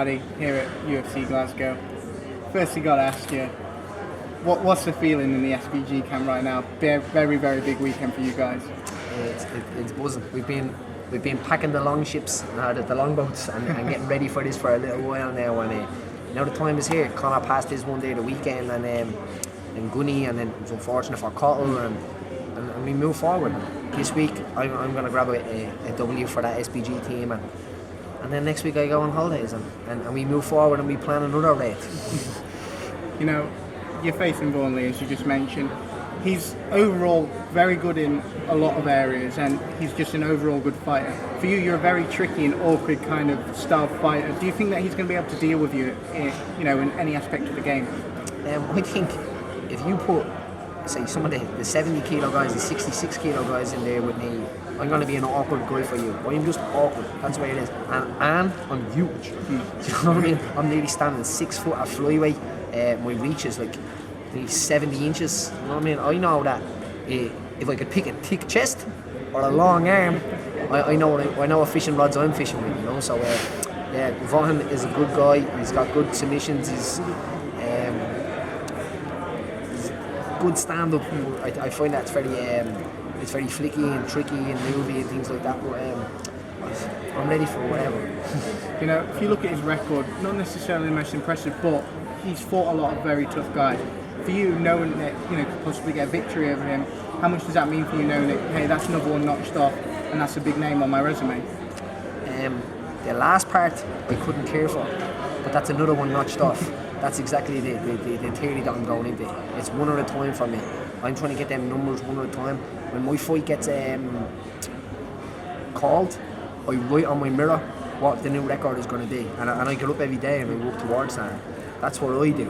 Paddy, here at UFC Glasgow. Firstly, got to ask you, what's the feeling in the SBG camp right now? Very, very big weekend for you guys. It's buzzing. We've been packing the long ships, the long boats, and getting ready for this for a little while now. And now the time is here. Conor passed his one day the weekend, and Gunny, and then it was unfortunate for Cottle, and we move forward. This week I'm going to grab a W for that SBG team, and then next week I go on holidays, and we move forward and we plan another raid. You know, you're facing Vaughan Lee, as you just mentioned. He's overall very good in a lot of areas, and he's just an overall good fighter. For you, you're a very tricky and awkward kind of style fighter. Do you think that he's going to be able to deal with you, in any aspect of the game? I think if you put, say, some of the 70 kilo guys, the 66 kilo guys in there with me, I'm going to be an awkward guy for you. I'm just awkward. That's the way it is. And I'm huge. Do you know what I mean? I'm nearly standing 6 foot at flyweight. My reach is like maybe 70 inches. You know what I mean? I know that if I could pick a thick chest or a long arm, I know what fishing rods I'm fishing with. You know, so yeah, Vaughan is a good guy. He's got good submissions. He's good stand-up. I find that it's very flicky and tricky and movie and things like that. But I'm ready for whatever. You know, if you look at his record, not necessarily the most impressive, but he's fought a lot of very tough guys. For you, knowing that could possibly get a victory over him, how much does that mean for you, knowing that, hey, that's another one notched off, and that's a big name on my resume? The last part I couldn't care for, but that's another one notched off. That's exactly the theory that I'm going into. It's one at a time for me. I'm trying to get them numbers one at a time. When my fight gets called, I write on my mirror what the new record is going to be, and I get up every day and I work towards that. That's what I do.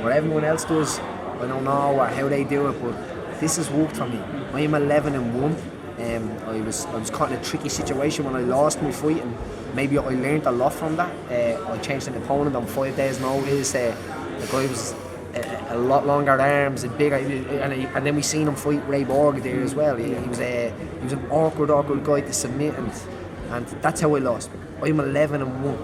What everyone else does, I don't know how they do it, but this has worked for me. I am 11-1. I was caught in a tricky situation when I lost my fight, and maybe I learned a lot from that. I changed an opponent on 5 days' notice. The guy was a lot longer arms and bigger, and then we seen him fight Ray Borg there as well. He was an awkward guy to submit, and that's how I lost. I'm 11-1,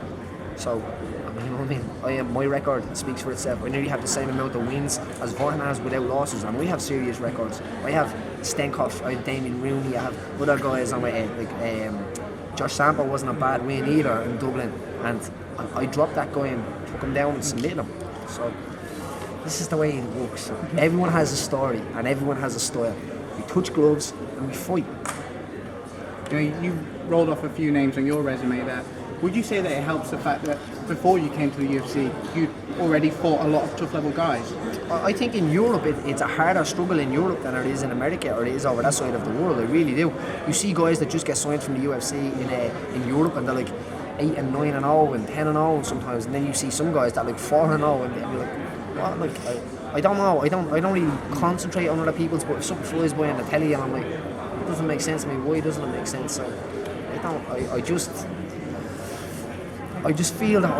so. You know what I mean? My record speaks for itself. I nearly have the same amount of wins as Vaughan has without losses, and we have serious records. I have Stenkoff, I have Damien Rooney, I have other guys on my head. Like Josh Sample wasn't a bad win either in Dublin, and I dropped that guy and took him down and submitted him. So this is the way it works. Everyone has a story and everyone has a style. We touch gloves and we fight. You rolled off a few names on your resume there. Would you say that it helps the fact that before you came to the UFC, you'd already fought a lot of tough level guys? I think in Europe, it's a harder struggle in Europe than it is in America or it is over that side of the world. I really do. You see guys that just get signed from the UFC in Europe and they're like 8 and 9 and 0 and 10 and 0 sometimes, and then you see some guys that are like 4 and 0 and you're like, what? Like I don't know. I don't really concentrate on other people's, but if something flies by on the telly and I'm like, it doesn't make sense to me. Why doesn't it make sense? So I just feel that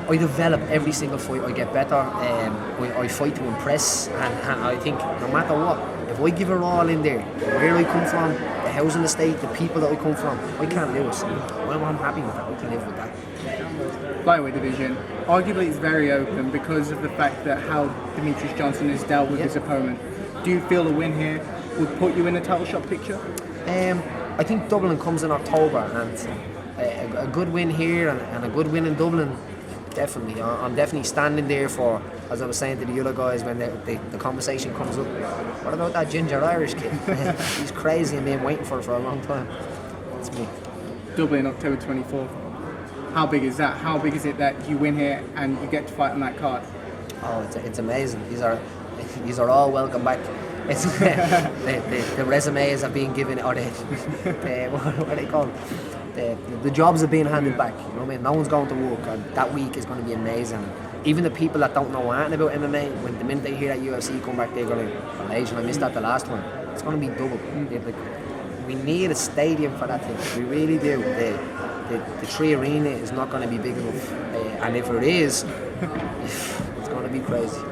I develop every single fight. I get better. I fight to impress, and I think no matter what, if I give it all in there, where I come from, the housing estate, the people that I come from, I can't lose. I'm happy with that. I can live with that. Flyweight division, arguably it's very open because of the fact that how Demetrius Johnson has dealt with his opponent. Do you feel the win here would put you in a title shot picture? I think Dublin comes in October, and a good win here and a good win in Dublin, definitely. I'm definitely standing there for, as I was saying to the other guys when the conversation comes up, what about that ginger Irish kid? He's crazy and been waiting for a long time. That's me. Dublin, October 24th. How big is that? How big is it that you win here and you get to fight on that card? Oh, it's amazing. These are all welcome back. It's the resumes are being given, or what are they called? The jobs are being handed back. You know what I mean? No one's going to work, and that week is going to be amazing. Even the people that don't know anything about MMA, when the minute they hear that UFC come back, they're going to, oh, Asian, I missed that the last one. It's going to be double. We need a stadium for that thing. We really do. The Tree Arena is not going to be big enough, and if it is, it's going to be crazy.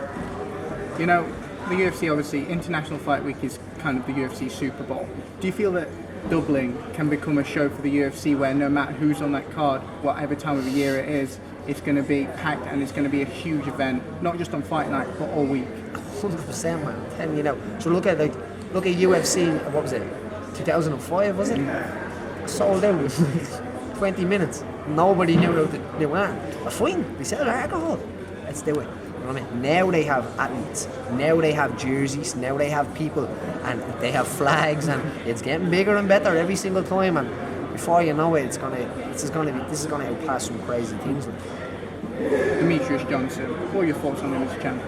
You know, the UFC, obviously, International Fight Week is kind of the UFC Super Bowl. Do you feel that Dublin can become a show for the UFC where no matter who's on that card, whatever time of the year it is, it's going to be packed and it's going to be a huge event, not just on fight night, but all week. 100%, man. I'm telling you now. So look at UFC. What was it? 2005, was it? Sold out in 20 minutes. Nobody knew how to do that. Fine, they sell alcohol. Let's do it. You know what I mean? Now they have athletes. Now they have jerseys. Now they have people, and they have flags, and it's getting bigger and better every single time. And before you know it, this is gonna outpass some crazy things. Demetrius Johnson, what are your thoughts on him as a champ?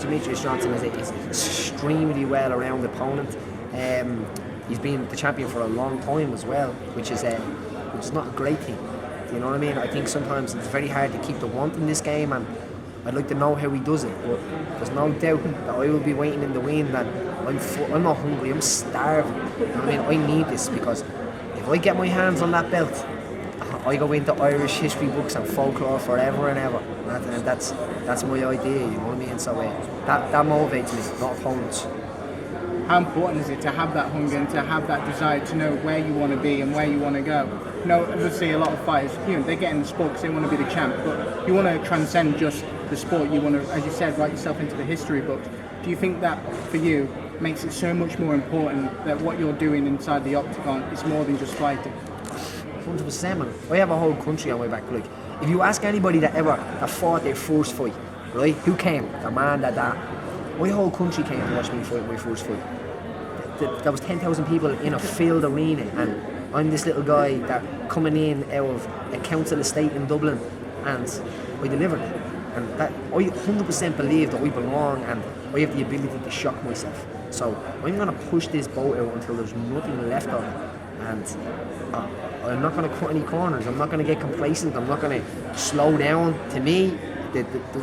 Demetrius Johnson is an extremely well-rounded opponent. He's been the champion for a long time as well, which is not a great thing. You know what I mean? I think sometimes it's very hard to keep the want in this game, and I'd like to know how he does it. But there's no doubt that I will be waiting in the wing. That I'm not hungry. I'm starving. You know what I mean? I need this, because if I get my hands on that belt, I go into Irish history books and folklore forever and ever. And that's my idea. You know what I mean? So that motivates me, not opponents. How important is it to have that hunger and to have that desire to know where you want to be and where you want to go? You know, obviously a lot of fighters, they get in the sport because they want to be the champ, but you want to transcend just the sport. You want to, as you said, write yourself into the history books. Do you think that, for you, makes it so much more important that what you're doing inside the octagon is more than just fighting? 100%, man. I have a whole country on my back. Like, if you ask anybody that fought their first fight, right? Who came? The man that. My whole country came to watch me fight my first fight. There was 10,000 people in a filled arena, and I'm this little guy that coming in out of a council estate in Dublin, and I delivered. And that I 100% believe that I belong, and I have the ability to shock myself. So I'm gonna push this boat out until there's nothing left of it, and I'm not gonna cut any corners. I'm not gonna get complacent. I'm not gonna slow down. To me,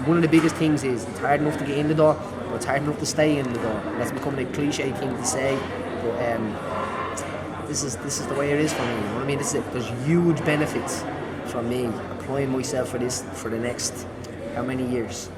one of the biggest things is it's hard enough to get in the door, but it's hard enough to stay in the door. That's becoming a cliche thing to say, but this is the way it is for me. You know what I mean? There's huge benefits from me applying myself for this for the next how many years?